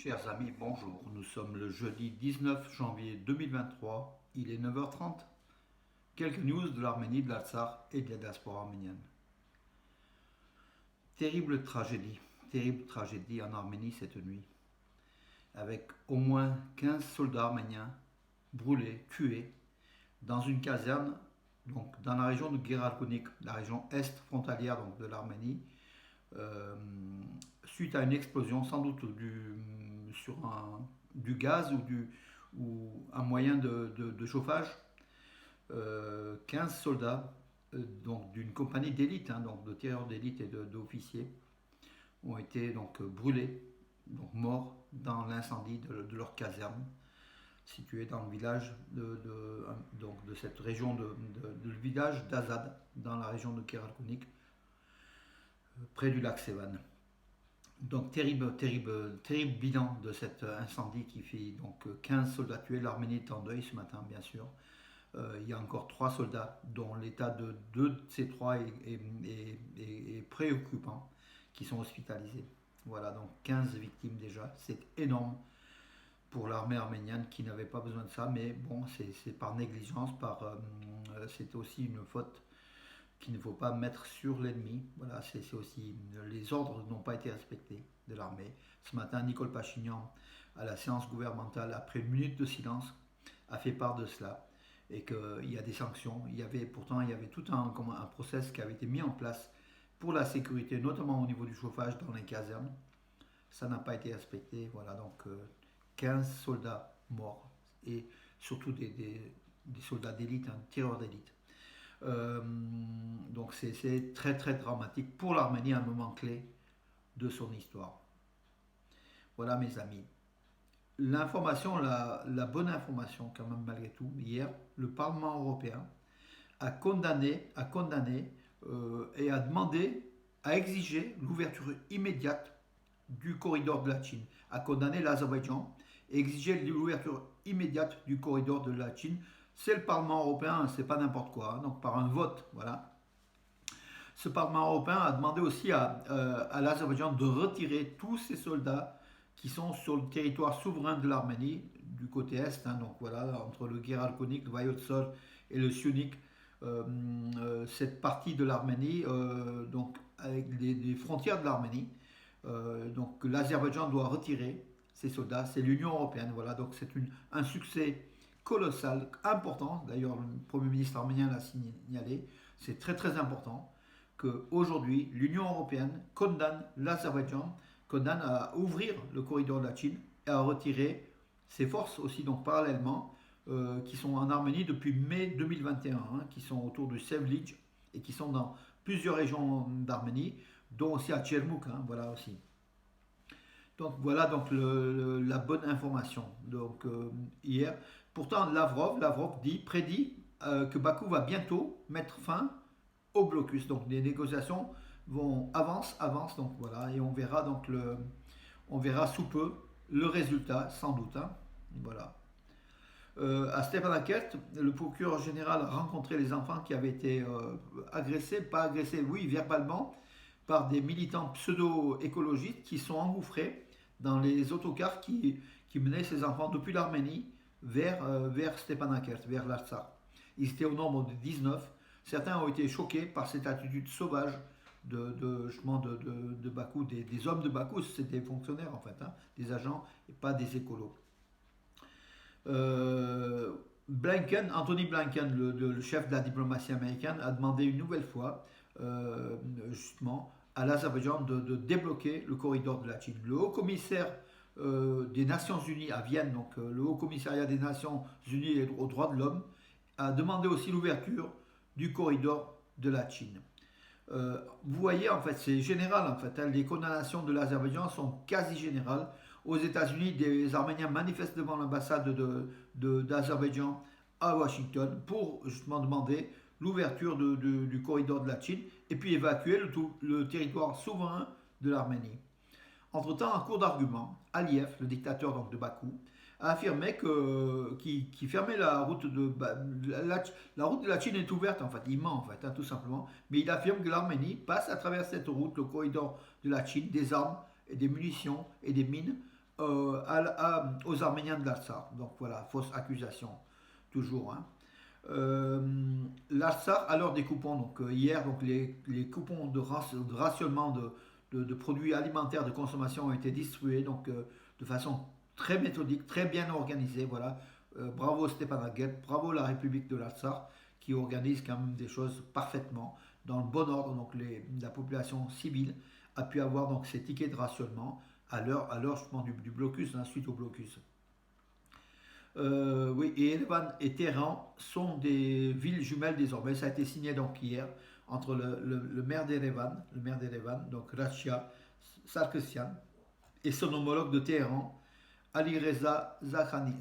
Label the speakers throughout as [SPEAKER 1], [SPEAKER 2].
[SPEAKER 1] Chers amis, bonjour. Nous sommes le jeudi 19 janvier 2023. Il est 9h30. Quelques news de l'Arménie, de l'Artsakh et de la diaspora arménienne. Terrible tragédie en Arménie cette nuit, avec au moins 15 soldats arméniens brûlés, tués, dans une caserne donc, dans la région de Geralkunik, la région est frontalière donc, de l'Arménie, suite à une explosion, sans doute sur du gaz ou un moyen de chauffage. 15 soldats donc d'une compagnie d'élite, donc de tireurs d'élite et d'officiers, ont été donc brûlés, donc morts dans l'incendie de leur caserne située dans le village de cette région le village d'Azad, dans la région de Geralkunik, près du lac Sevan. Donc terrible bilan de cet incendie qui fait donc 15 soldats tués. L'Arménie est en deuil ce matin, bien sûr. Il y a encore 3 soldats dont l'état de 2 de ces 3 est préoccupant, qui sont hospitalisés. Voilà, donc 15 victimes déjà, c'est énorme pour l'armée arménienne qui n'avait pas besoin de ça, mais bon, c'est par négligence, c'est aussi une faute qu'il ne faut pas mettre sur l'ennemi. Voilà, c'est aussi les ordres n'ont pas été respectés de l'armée. Ce matin, Nicole Pachinian, à la séance gouvernementale, après une minute de silence, a fait part de cela et qu'il y a des sanctions. Il y avait tout un process qui avait été mis en place pour la sécurité, notamment au niveau du chauffage dans les casernes. Ça n'a pas été respecté. Voilà, donc 15 soldats morts et surtout des soldats d'élite, tireurs d'élite. Donc c'est très dramatique pour l'Arménie, un moment clé de son histoire. Voilà mes amis. L'information, la bonne information quand même malgré tout, hier, le Parlement européen a condamné et a demandé, a exigé l'ouverture immédiate du corridor de Latchine, a condamné l'Azerbaïdjan et exigé l'ouverture immédiate du corridor de Latchine. C'est le Parlement européen, c'est pas n'importe quoi, donc par un vote, voilà. Ce Parlement européen a demandé aussi à l'Azerbaïdjan de retirer tous ces soldats qui sont sur le territoire souverain de l'Arménie, du côté est, donc voilà, entre le Geralkunik, le Vayotsol et le Syunik, cette partie de l'Arménie, donc avec les frontières de l'Arménie, donc l'Azerbaïdjan doit retirer ces soldats, c'est l'Union européenne, voilà, donc c'est un succès colossal, important, d'ailleurs le Premier ministre arménien l'a signalé, c'est très important qu'aujourd'hui l'Union européenne condamne l'Azerbaïdjan, condamne à ouvrir le corridor de Latchine et à retirer ses forces aussi, donc parallèlement, qui sont en Arménie depuis mai 2021, qui sont autour de Sevlij et qui sont dans plusieurs régions d'Arménie, dont aussi à Tchermouk, voilà aussi. Donc voilà donc la bonne information. Donc hier, pourtant Lavrov prédit que Bakou va bientôt mettre fin au blocus. Donc les négociations avancent donc voilà, et on verra sous peu le résultat sans doute. Voilà. À Stepanakert, le procureur général a rencontré les enfants qui avaient été pas agressés, oui, verbalement, par des militants pseudo-écologistes qui sont engouffrés dans les autocars qui menaient ces enfants depuis l'Arménie vers Stepanakert, vers l'Artsakh. Ils étaient au nombre de 19. Certains ont été choqués par cette attitude sauvage de Bakou, des hommes de Bakou, c'était des fonctionnaires en fait, des agents et pas des écolos. Anthony Blinken, le chef de la diplomatie américaine, a demandé une nouvelle fois, justement, à l'Azerbaïdjan de débloquer le corridor de Latchine. Le haut-commissaire des Nations Unies à Vienne, donc le haut-commissariat des Nations Unies aux droits de l'homme, a demandé aussi l'ouverture du corridor de Latchine. Vous voyez, en fait, c'est général, en fait, les condamnations de l'Azerbaïdjan sont quasi générales. Aux États-Unis, des Arméniens manifestent devant l'ambassade d'Azerbaïdjan à Washington pour justement demander l'ouverture du corridor de Latchine et puis évacuer le territoire souverain de l'Arménie. Entre-temps, en cours d'argument, Aliyev, le dictateur donc, de Bakou, a affirmé qu'il fermait la route la route de Latchine est ouverte en fait, il ment en fait, tout simplement, mais il affirme que l'Arménie passe à travers cette route, le corridor de Latchine, des armes et des munitions et des mines aux Arméniens de l'Artsakh. Donc voilà, fausse accusation, toujours. Hein. L'Artsakh, alors des coupons, donc hier, donc les coupons de rationnement de produits alimentaires de consommation ont été distribués donc, de façon très méthodique, très bien organisée. Voilà. Bravo Stepanakert, bravo la République de l'Artsakh qui organise quand même des choses parfaitement dans le bon ordre. Donc la population civile a pu avoir donc ces tickets de rationnement à l'heure justement du blocus, hein, suite au blocus. Oui, et Erevan et Téhéran sont des villes jumelles désormais. Ça a été signé donc hier entre le maire d'Erevan, donc Rachia Sarkisian, et son homologue de Téhéran, Ali Reza Zakhani.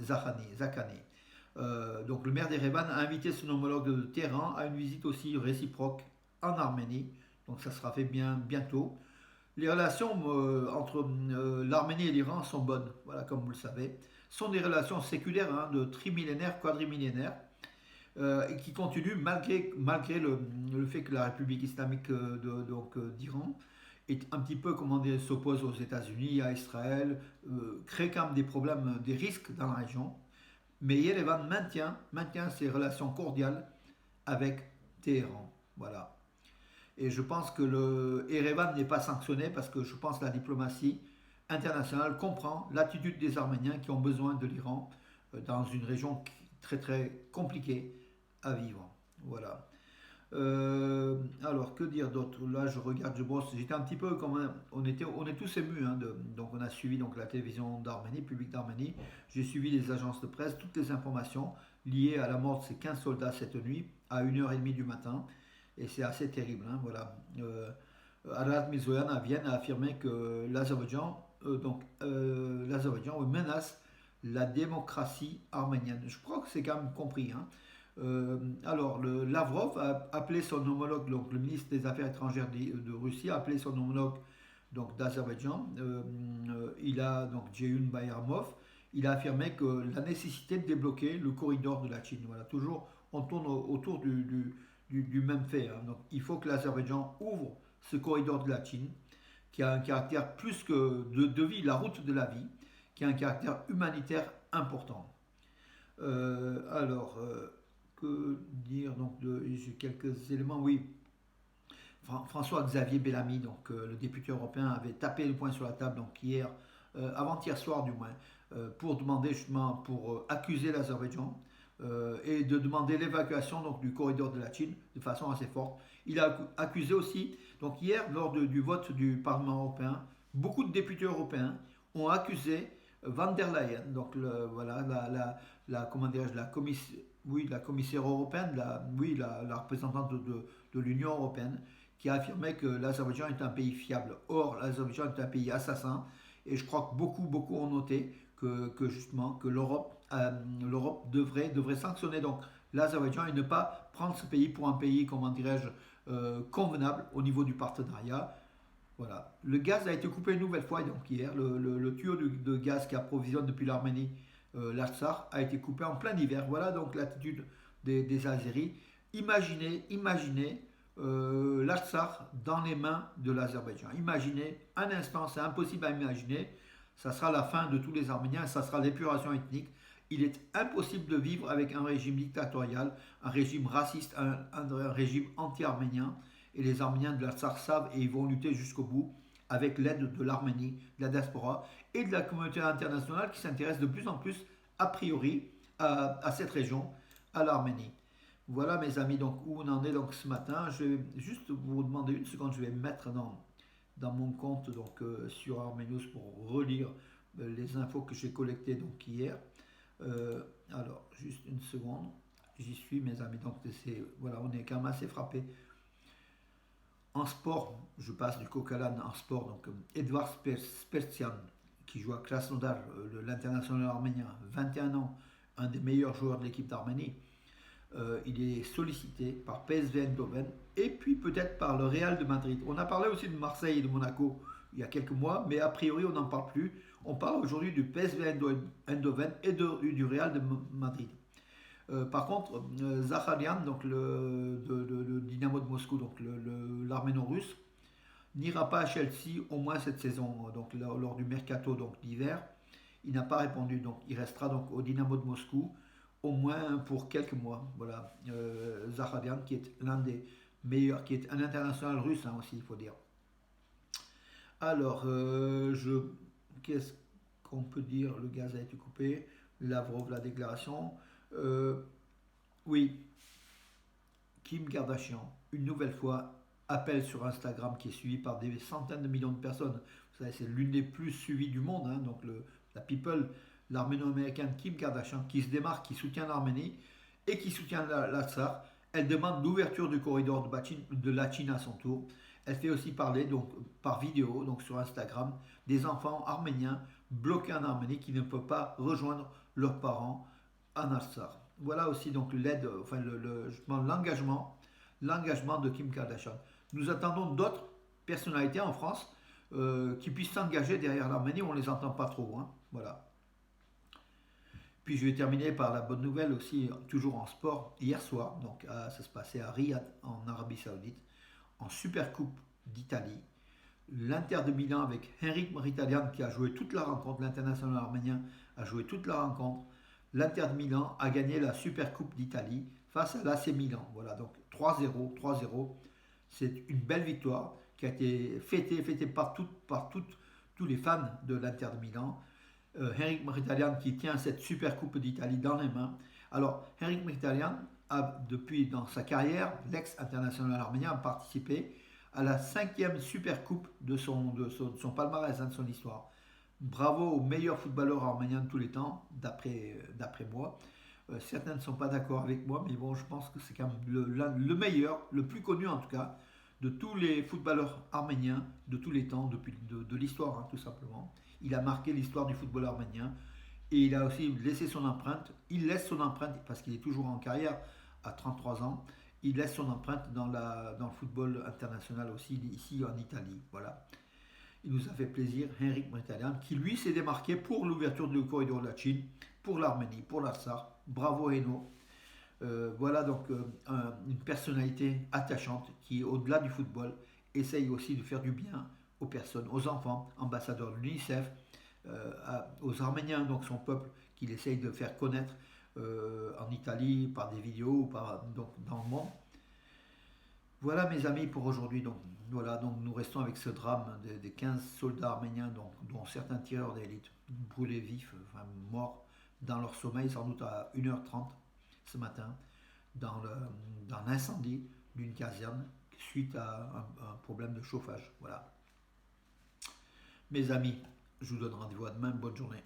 [SPEAKER 1] Donc le maire d'Erevan a invité son homologue de Téhéran à une visite aussi réciproque en Arménie. Donc ça sera fait bientôt. Les relations entre l'Arménie et l'Iran sont bonnes, voilà, comme vous le savez. Ce sont des relations séculaires, hein, de trimillénaires, quadrimillénaires, et qui continuent malgré le fait que la République islamique d'Iran est un petit peu, comment dire, s'oppose aux États-Unis, à Israël, crée quand même des problèmes, des risques dans la région. Mais Yerevan maintient ses relations cordiales avec Téhéran. Voilà. Et je pense que le Erevan n'est pas sanctionné parce que je pense que la diplomatie internationale comprend l'attitude des Arméniens qui ont besoin de l'Iran dans une région très très compliquée à vivre. Voilà. Alors, que dire d'autre? Là, je regarde, je brosse. J'étais un petit peu comme on est tous émus. Hein, donc, on a suivi donc la télévision d'Arménie, public d'Arménie. J'ai suivi les agences de presse, toutes les informations liées à la mort de ces 15 soldats cette nuit à 1h30 du matin. Et c'est assez terrible. Hein, voilà. Arat Mirzoyan à Vienne a affirmé que l'Azerbaïdjan menace la démocratie arménienne. Je crois que c'est quand même compris. Hein. Alors, Lavrov a appelé son homologue, donc le ministre des Affaires étrangères de Russie, a appelé son homologue donc d'Azerbaïdjan. Il a donc Ceyhun Bayramov. Il a affirmé que la nécessité de débloquer le corridor de la Chine. Voilà, toujours on tourne autour du même fait. Hein. Donc, il faut que l'Azerbaïdjan ouvre ce corridor de la Chine, qui a un caractère plus que de vie, la route de la vie, qui a un caractère humanitaire important. Alors, que dire donc j'ai quelques éléments. Oui, François-Xavier Bellamy, donc le député européen, avait tapé le poing sur la table donc hier, avant-hier soir du moins, pour demander justement pour accuser l'Azerbaïdjan et de demander l'évacuation donc du corridor de la Chine de façon assez forte. Il a accusé aussi donc hier lors du vote du Parlement européen, beaucoup de députés européens ont accusé Van der Leyen, donc voilà comment dirais-je, la commissaire européenne, la représentante de l'Union européenne, qui a affirmé que l'Azerbaïdjan est un pays fiable. Or, l'Azerbaïdjan est un pays assassin, et je crois que beaucoup ont noté que justement que l'Europe devrait sanctionner donc l'Azerbaïdjan et ne pas prendre ce pays pour un pays, comment dirais-je, convenable au niveau du partenariat. Voilà. Le gaz a été coupé une nouvelle fois, donc hier, le tuyau de gaz qui approvisionne depuis l'Arménie l'Artsakh a été coupé en plein hiver. Voilà donc l'attitude des Azéris. Imaginez l'Artsakh dans les mains de l'Azerbaïdjan. Imaginez, un instant, c'est impossible à imaginer, ça sera la fin de tous les Arméniens, ça sera l'épuration ethnique. Il est impossible de vivre avec un régime dictatorial, un régime raciste, un régime anti-arménien. Et les Arméniens de l'Artsakh savent et ils vont lutter jusqu'au bout avec l'aide de l'Arménie, de la diaspora et de la communauté internationale qui s'intéresse de plus en plus, a priori, à cette région, à l'Arménie. Voilà mes amis, donc où on en est donc ce matin. Je vais juste vous demander une seconde, je vais me mettre dans mon compte donc, sur Armenius pour relire les infos que j'ai collectées donc hier. Alors, juste une seconde, j'y suis mes amis, donc voilà, on est quand même assez frappés. En sport, je passe du coq à l'âne en sport. Donc, Edvard Spertian, qui joue à Krasnodar, l'international arménien, 21 ans, un des meilleurs joueurs de l'équipe d'Arménie. Il est sollicité par PSV Eindhoven et puis peut-être par le Real de Madrid. On a parlé aussi de Marseille et de Monaco il y a quelques mois, mais a priori on n'en parle plus. On parle aujourd'hui du PSV Eindhoven et du Real de Madrid. Par contre, Zakharian, donc le Dynamo de Moscou, donc l'arméno-russe, n'ira pas à Chelsea au moins cette saison, donc lors du mercato donc d'hiver. Il n'a pas répondu, donc il restera donc au Dynamo de Moscou au moins pour quelques mois. Voilà, Zakharian qui est l'un des meilleurs, qui est un international russe hein, aussi, il faut dire. Alors, qu'est-ce qu'on peut dire? Le gaz a été coupé. Lavrov, la déclaration. Euh, oui, Kim Kardashian, une nouvelle fois, appelle sur Instagram qui est suivi par des centaines de millions de personnes. Vous savez, c'est l'une des plus suivies du monde, hein, donc la People, l'arméno-américaine Kim Kardashian, qui se démarque, qui soutient l'Arménie et qui soutient l'Artsakh. Elle demande l'ouverture du corridor de la Chine à son tour. Elle fait aussi parler donc, par vidéo, donc sur Instagram, des enfants arméniens bloqués en Arménie qui ne peuvent pas rejoindre leurs parents en Artsakh. Voilà aussi donc l'aide, enfin l'engagement de Kim Kardashian. Nous attendons d'autres personnalités en France qui puissent s'engager derrière l'Arménie, on ne les entend pas trop. Hein. Voilà. Puis je vais terminer par la bonne nouvelle aussi, toujours en sport. Hier soir, donc ça se passait à Riyad, en Arabie Saoudite, en Supercoupe d'Italie. L'Inter de Milan avec Henrik Mkhitaryan qui a joué toute la rencontre, l'international arménien a joué toute la rencontre. L'Inter de Milan a gagné la Supercoupe d'Italie face à l'AC Milan. Voilà, donc 3-0, 3-0. C'est une belle victoire qui a été fêtée par tous les fans de l'Inter de Milan. Henrik Mkhitaryan qui tient cette Supercoupe d'Italie dans les mains. Alors, Henrik Mkhitaryan a, depuis dans sa carrière, l'ex-international arménien, a participé à la 5e Supercoupe de son palmarès, hein, de son histoire. Bravo au meilleur footballeur arménien de tous les temps, d'après moi. Certains ne sont pas d'accord avec moi, mais bon, je pense que c'est quand même le meilleur, le plus connu en tout cas, de tous les footballeurs arméniens de tous les temps, depuis de l'histoire, hein, tout simplement. Il a marqué l'histoire du football arménien et il a aussi laissé son empreinte. Il laisse son empreinte parce qu'il est toujours en carrière à 33 ans. Il laisse son empreinte dans le football international aussi, ici en Italie. Voilà. Il nous a fait plaisir, Henrik Mkhitaryan, qui lui s'est démarqué pour l'ouverture du corridor de la Chine, pour l'Arménie, pour l'Artsakh. Bravo Eno. Voilà donc une personnalité attachante qui, au-delà du football, essaye aussi de faire du bien aux personnes, aux enfants, ambassadeur de l'UNICEF, aux Arméniens, donc son peuple, qu'il essaye de faire connaître en Italie par des vidéos, donc, dans le monde. Voilà mes amis pour aujourd'hui. Donc, voilà, donc nous restons avec ce drame des 15 soldats arméniens, dont certains tireurs d'élite brûlés vifs, enfin morts dans leur sommeil, sans doute à 1h30 ce matin, dans l'incendie d'une caserne suite à un problème de chauffage. Voilà. Mes amis, je vous donne rendez-vous à demain. Bonne journée.